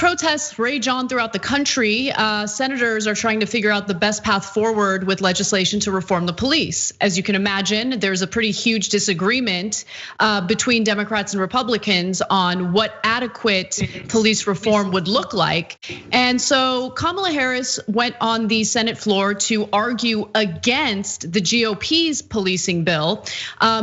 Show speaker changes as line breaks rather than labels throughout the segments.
protests rage on throughout the country, senators are trying to figure out the best path forward with legislation to reform the police. As you can imagine, there's a pretty huge disagreement between Democrats and Republicans on what adequate police reform would look like. And so Kamala Harris went on the Senate floor to argue against the GOP's policing bill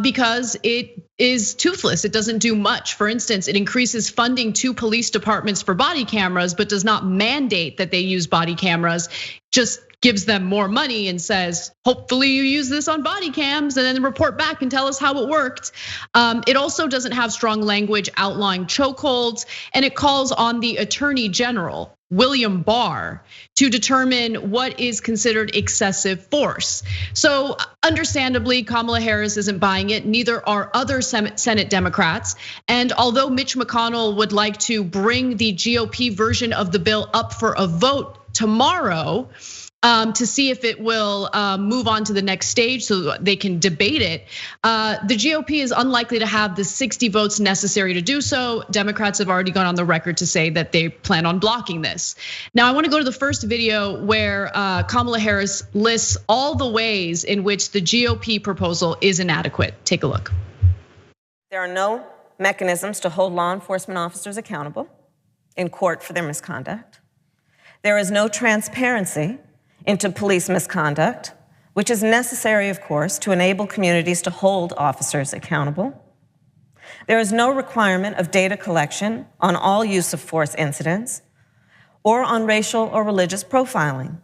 because it is toothless. It doesn't do much. For instance, it increases funding to police departments for body cameras, but does not mandate that they use body cameras, just gives them more money and says, hopefully you use this on body cams and then report back and tell us how it worked. It also doesn't have strong language outlawing chokeholds, and it calls on the Attorney General, William Barr, to determine what is considered excessive force. So understandably, Kamala Harris isn't buying it, neither are other Senate Democrats. And although Mitch McConnell would like to bring the GOP version of the bill up for a vote tomorrow, to see if it will move on to the next stage so they can debate it. The GOP is unlikely to have the 60 votes necessary to do so. Democrats have already gone on the record to say that they plan on blocking this. Now, I want to go to the first video where Kamala Harris lists all the ways in which the GOP proposal is inadequate. Take a look.
There are no mechanisms to hold law enforcement officers accountable in court for their misconduct. There is no transparency into police misconduct, which is necessary, of course, to enable communities to hold officers accountable. There is no requirement of data collection on all use of force incidents or on racial or religious profiling.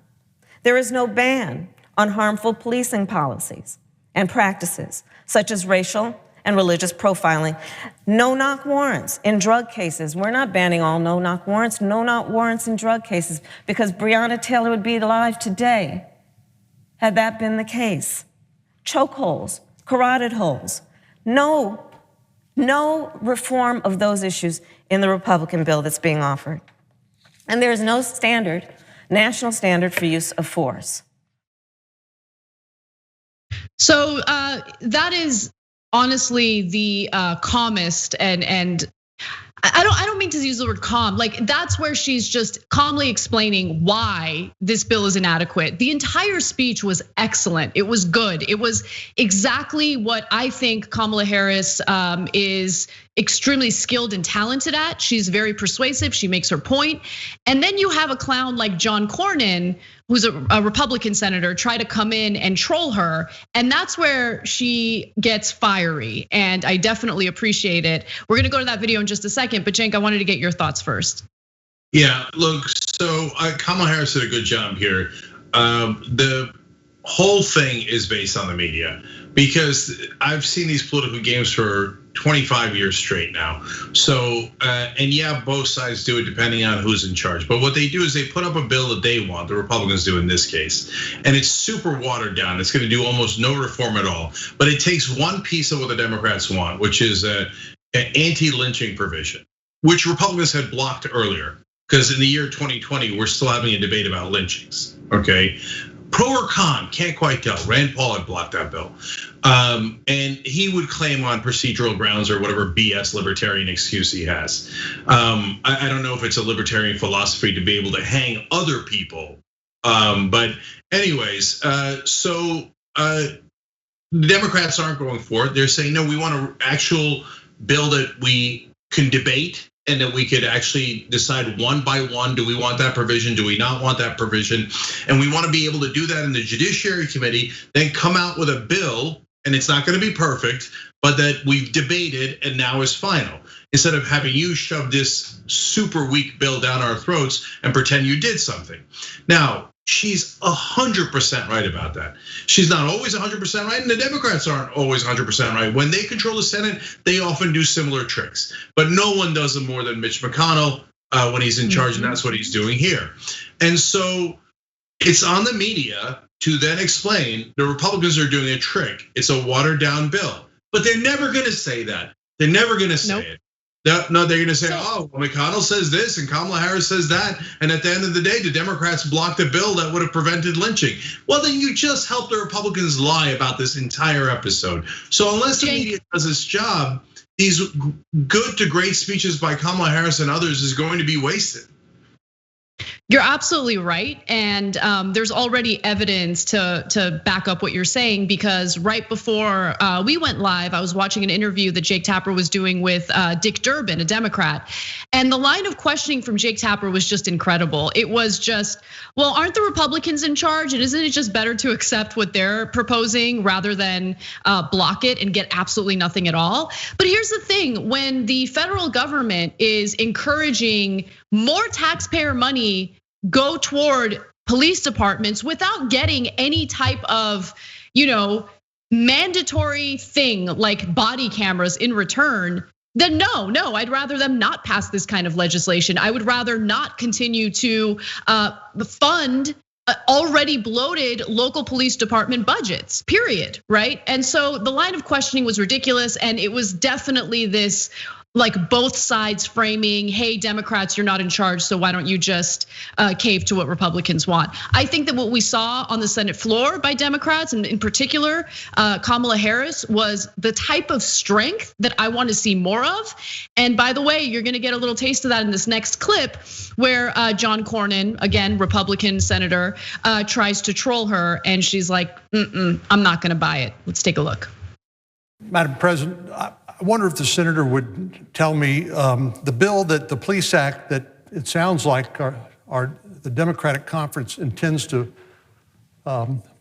There is no ban on harmful policing policies and practices, such as racial and religious profiling. No-knock warrants in drug cases. We're not banning all no-knock warrants. No-knock warrants in drug cases, because Breonna Taylor would be alive today had that been the case. Chokeholds, carotid holes. No reform of those issues in the Republican bill that's being offered. And there is no standard, national standard for use of force.
So that is honestly the calmest, and I don't mean to use the word calm, like that's where she's just calmly explaining why this bill is inadequate. The entire speech was excellent. It was good. It was exactly what I think Kamala Harris is extremely skilled and talented at. She's very persuasive. She makes her point. And then you have a clown like John Cornyn, who's a Republican senator, try to come in and troll her. And that's where she gets fiery. And I definitely appreciate it. We're gonna go to that video in just a second, but Cenk, I wanted to get your thoughts first.
Yeah, look, so Kamala Harris did a good job here. The whole thing is based on the media, because I've seen these political games for 25 years straight now. So, and yeah, both sides do it depending on who's in charge. But what they do is they put up a bill that they want, the Republicans do in this case, and it's super watered down. It's gonna do almost no reform at all. But it takes one piece of what the Democrats want, which is an anti-lynching provision, which Republicans had blocked earlier. Because in the year 2020, we're still having a debate about lynchings, okay? Pro or con, can't quite tell. Rand Paul had blocked that bill. And he would claim on procedural grounds or whatever BS libertarian excuse he has. I don't know if it's a libertarian philosophy to be able to hang other people. But anyways, so the Democrats aren't going for it. They're saying, no, we want an actual bill that we can debate and that we could actually decide one by one, do we want that provision, do we not want that provision? And we want to be able to do that in the Judiciary Committee, then come out with a bill, and it's not going to be perfect, but that we've debated and now is final. Instead of having you shove this super weak bill down our throats and pretend you did something. Now, she's 100% right about that. She's not always 100% right, and the Democrats aren't always 100% right. When they control the Senate, they often do similar tricks, but no one does them more than Mitch McConnell when he's in charge, and that's what he's doing here. And so it's on the media to then explain the Republicans are doing a trick. It's a watered down bill, but they're never gonna say that. They're never gonna say it. No, they're gonna say, oh, well, McConnell says this and Kamala Harris says that. And at the end of the day, the Democrats blocked a bill that would have prevented lynching. Well, then you just helped the Republicans lie about this entire episode. So unless the media does its job, these good to great speeches by Kamala Harris and others is going to be wasted.
You're absolutely right, and there's already evidence to back up what you're saying, because right before we went live, I was watching an interview that Jake Tapper was doing with Dick Durbin, a Democrat, and the line of questioning from Jake Tapper was just incredible. It was just, well, aren't the Republicans in charge, and isn't it just better to accept what they're proposing rather than block it and get absolutely nothing at all? But here's the thing, when the federal government is encouraging more taxpayer money go toward police departments without getting any type of, mandatory thing like body cameras in return, then no, I'd rather them not pass this kind of legislation. I would rather not continue to fund already bloated local police department budgets, period, right? And so the line of questioning was ridiculous, and it was definitely this, like, both sides framing, hey, Democrats, you're not in charge, so why don't you just cave to what Republicans want? I think that what we saw on the Senate floor by Democrats, and in particular, Kamala Harris, was the type of strength that I want to see more of. And by the way, you're gonna get a little taste of that in this next clip, where John Cornyn, again, Republican senator, tries to troll her, and she's like, I'm not gonna buy it. Let's take a look.
Madam President, I wonder if the senator would tell me the bill that the Police Act that it sounds like the Democratic Conference intends to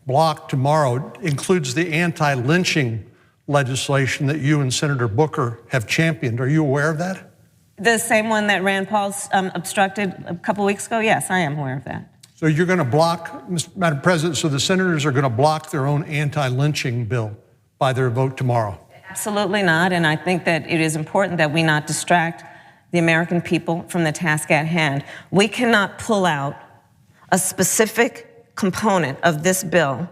block tomorrow includes the anti-lynching legislation that you and Senator Booker have championed. Are you aware of that?
The same one that Rand Paul's obstructed a couple weeks ago? Yes, I am aware of that.
So you're going to block, Madam President, so the senators are going to block their own anti-lynching bill by their vote tomorrow?
Absolutely not, and I think that it is important that we not distract the American people from the task at hand. We cannot pull out a specific component of this bill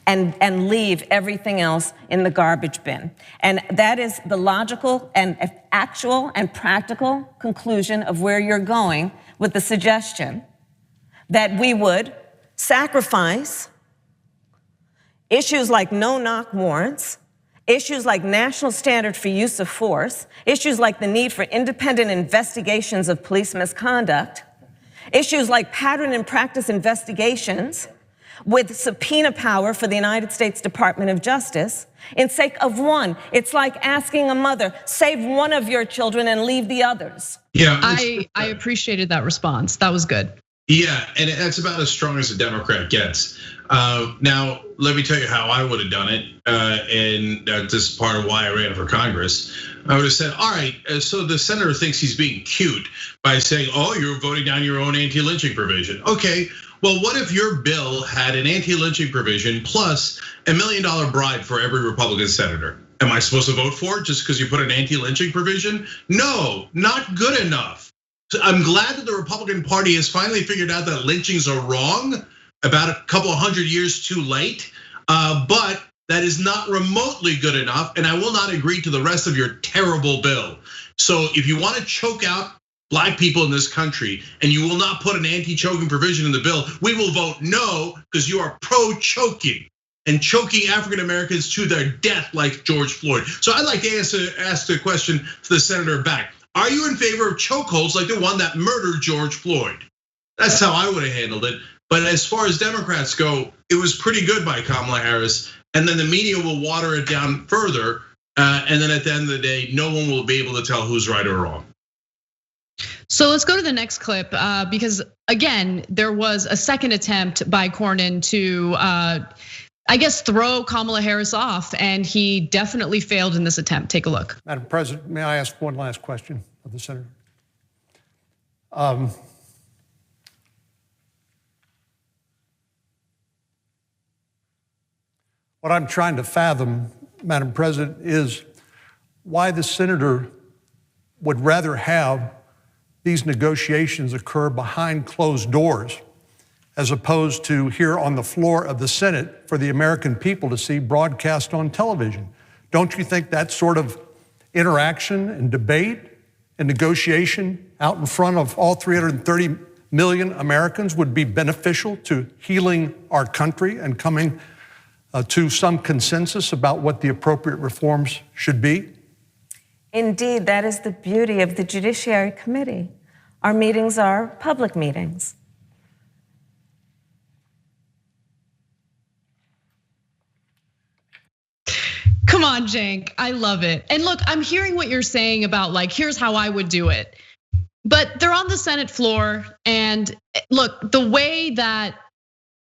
and leave everything else in the garbage bin. And that is the logical and actual and practical conclusion of where you're going with the suggestion that we would sacrifice issues like no-knock warrants, issues like national standard for use of force, issues like the need for independent investigations of police misconduct, issues like pattern and practice investigations with subpoena power for the United States Department of Justice in sake of one. It's like asking a mother, save one of your children and leave the others.
Yeah,
I appreciated that response. That was good.
Yeah, and that's about as strong as a Democrat gets. Now, let me tell you how I would have done it, and this is part of why I ran for Congress. I would have said, all right, so the senator thinks he's being cute by saying, oh, you're voting down your own anti-lynching provision. Okay, well, what if your bill had an anti-lynching provision plus $1 million bribe for every Republican senator? Am I supposed to vote for it just because you put an anti-lynching provision? No, not good enough. So I'm glad that the Republican Party has finally figured out that lynchings are wrong, about a couple of 100 years too late, but that is not remotely good enough, and I will not agree to the rest of your terrible bill. So if you want to choke out Black people in this country, and you will not put an anti-choking provision in the bill, we will vote no, because you are pro-choking and choking African Americans to their death like George Floyd. So I'd like to ask the question to the senator back. Are you in favor of chokeholds like the one that murdered George Floyd? That's how I would have handled it. But as far as Democrats go, it was pretty good by Kamala Harris. And then the media will water it down further. And then at the end of the day, no one will be able to tell who's right or wrong.
So let's go to the next clip, because again, there was a second attempt by Cornyn to, I guess, throw Kamala Harris off, and he definitely failed in this attempt. Take a look.
Madam President, may I ask one last question of the senator? What I'm trying to fathom, Madam President, is why the senator would rather have these negotiations occur behind closed doors as opposed to here on the floor of the Senate for the American people to see broadcast on television. Don't you think that sort of interaction and debate and negotiation out in front of all 330 million Americans would be beneficial to healing our country and coming to some consensus about what the appropriate reforms should be?
Indeed, that is the beauty of the Judiciary Committee. Our meetings are public meetings.
Come on, Cenk, I love it. And look, I'm hearing what you're saying about like, here's how I would do it. But they're on the Senate floor, and look, the way that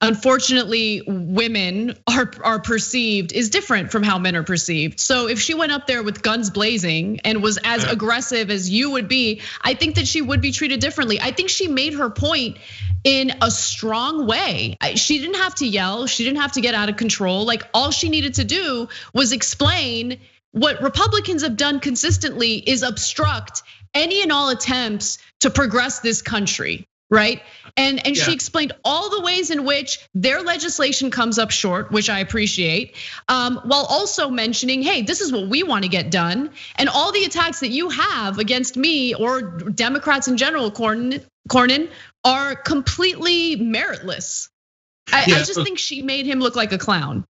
unfortunately women are perceived is different from how men are perceived. So if she went up there with guns blazing and was as aggressive as you would be, I think that she would be treated differently. I think she made her point in a strong way. She didn't have to yell, she didn't have to get out of control. Like, all she needed to do was explain what Republicans have done consistently is obstruct any and all attempts to progress this country, right? And she explained all the ways in which their legislation comes up short, which I appreciate, while also mentioning, hey, this is what we want to get done. And all the attacks that you have against me or Democrats in general, Cornyn, are completely meritless. I just think she made him look like a clown.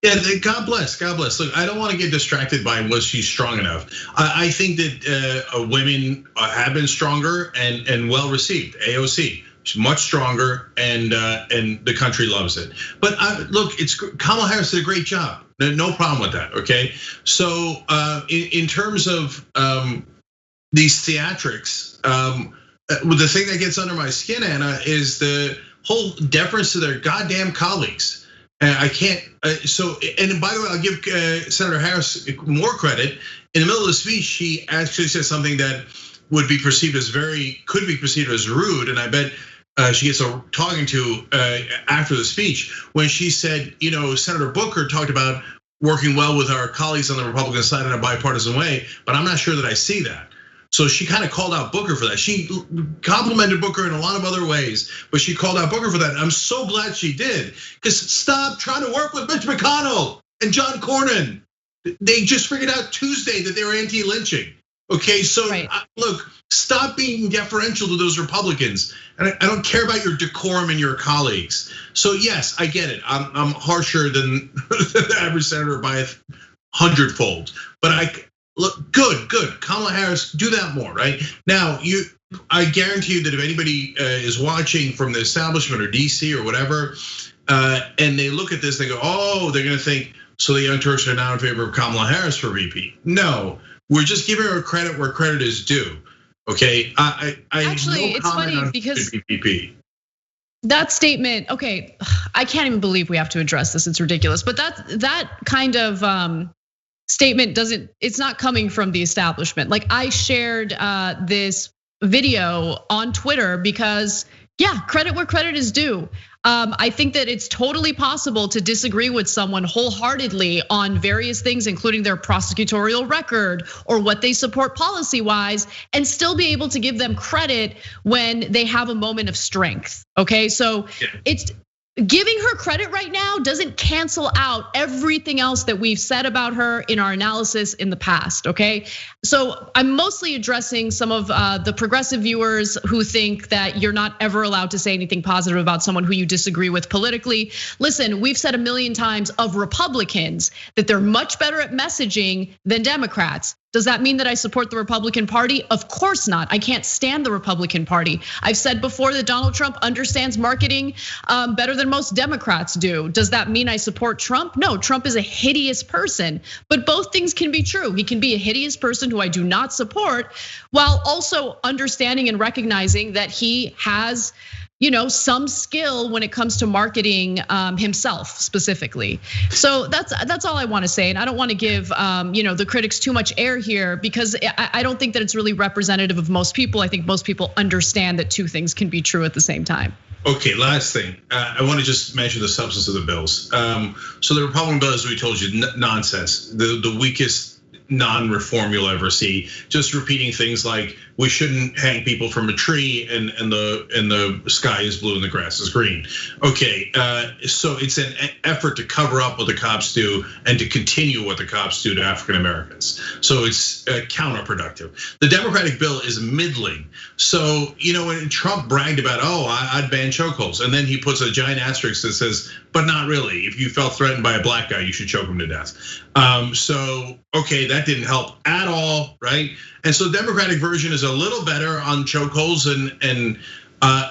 Yeah, God bless, God bless. Look, I don't want to get distracted by was she strong enough. I think that women have been stronger and well received. AOC, she's much stronger, and the country loves it. But look, Kamala Harris did a great job. No problem with that. Okay, so in terms of these theatrics, the thing that gets under my skin, Anna, is the whole deference to their goddamn colleagues. I can't. And by the way, I'll give Senator Harris more credit. In the middle of the speech, she actually said something that could be perceived as rude, and I bet she gets a talking to after the speech when she said, Senator Booker talked about working well with our colleagues on the Republican side in a bipartisan way, but I'm not sure that I see that. So she kind of called out Booker for that. She complimented Booker in a lot of other ways, but she called out Booker for that. And I'm so glad she did, because stop trying to work with Mitch McConnell and John Cornyn. They just figured out Tuesday that they were anti-lynching. Okay, so look, stop being deferential to those Republicans. And I don't care about your decorum and your colleagues. So yes, I get it. I'm harsher than the average senator by 100-fold, but look, good. Kamala Harris, do that more, right? Now, I guarantee you that if anybody is watching from the establishment or DC or whatever, and they look at this, they go, oh, they're gonna think, so the Young Turks are now in favor of Kamala Harris for VP. No, we're just giving her credit where credit is due, okay?
Actually, it's funny because
VP.
That statement, okay, I can't even believe we have to address this, it's ridiculous. But that kind of statement it's not coming from the establishment. Like, I shared this video on Twitter because, credit where credit is due. I think that it's totally possible to disagree with someone wholeheartedly on various things, including their prosecutorial record or what they support policy-wise, and still be able to give them credit when they have a moment of strength, okay? So it's giving her credit right now doesn't cancel out everything else that we've said about her in our analysis in the past, okay? So I'm mostly addressing some of the progressive viewers who think that you're not ever allowed to say anything positive about someone who you disagree with politically. Listen, we've said a million times of Republicans that they're much better at messaging than Democrats. Does that mean that I support the Republican Party? Of course not. I can't stand the Republican Party. I've said before that Donald Trump understands marketing better than most Democrats do. Does that mean I support Trump? No, Trump is a hideous person, but both things can be true. He can be a hideous person who I do not support, while also understanding and recognizing that he has some skill when it comes to marketing himself specifically. So that's all I want to say, and I don't want to give the critics too much air here, because I don't think that it's really representative of most people. I think most people understand that two things can be true at the same time.
Okay, last thing. I want to just mention the substance of the bills. So the Republican bill, as we told you, nonsense. The weakest non-reform you'll ever see. Just repeating things like we shouldn't hang people from a tree, and the sky is blue and the grass is green. Okay, so it's an effort to cover up what the cops do and to continue what the cops do to African Americans. So it's counterproductive. The Democratic bill is middling. So when Trump bragged about, I'd ban chokeholds, and then he puts a giant asterisk that says, but not really. If you felt threatened by a black guy, you should choke him to death. So okay, that didn't help at all, right? And so the Democratic version is a little better on chokeholds, and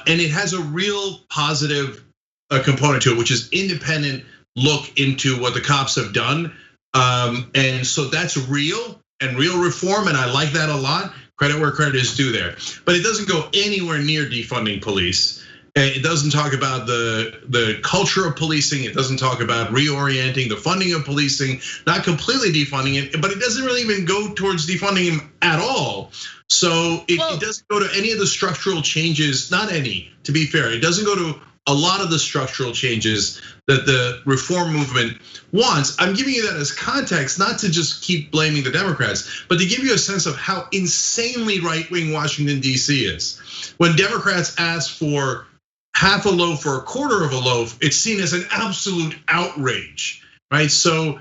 it has a real positive component to it, which is independent look into what the cops have done And so that's real and real reform, and I like that a lot. Credit where credit is due there. But it doesn't go anywhere near defunding police. It doesn't talk about the culture of policing. It doesn't talk about reorienting the funding of policing, not completely defunding it, but it doesn't really even go towards defunding him at all. So it doesn't go to any of the structural changes, not any, to be fair. It doesn't go to a lot of the structural changes that the reform movement wants. I'm giving you that as context, not to just keep blaming the Democrats, but to give you a sense of how insanely right-wing Washington, D.C. is. When Democrats ask for half a loaf or a quarter of a loaf, it's seen as an absolute outrage, right? So,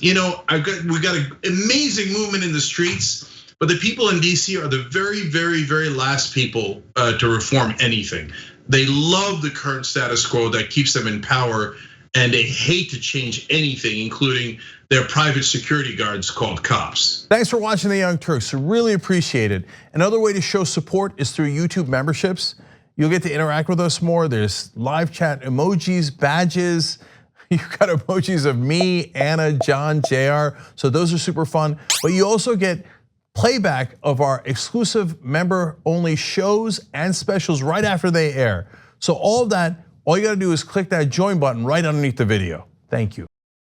we've got an amazing movement in the streets, but the people in DC are the very, very, very last people to reform anything. They love the current status quo that keeps them in power, and they hate to change anything, including their private security guards called cops.
Thanks for watching The Young Turks, really appreciate it. Another way to show support is through YouTube memberships. You'll get to interact with us more. There's live chat emojis, badges. You've got emojis of me, Anna, John, JR. So those are super fun. But you also get playback of our exclusive member-only shows and specials right after they air. So all of that, all you gotta do is click that join button right underneath the video. Thank you.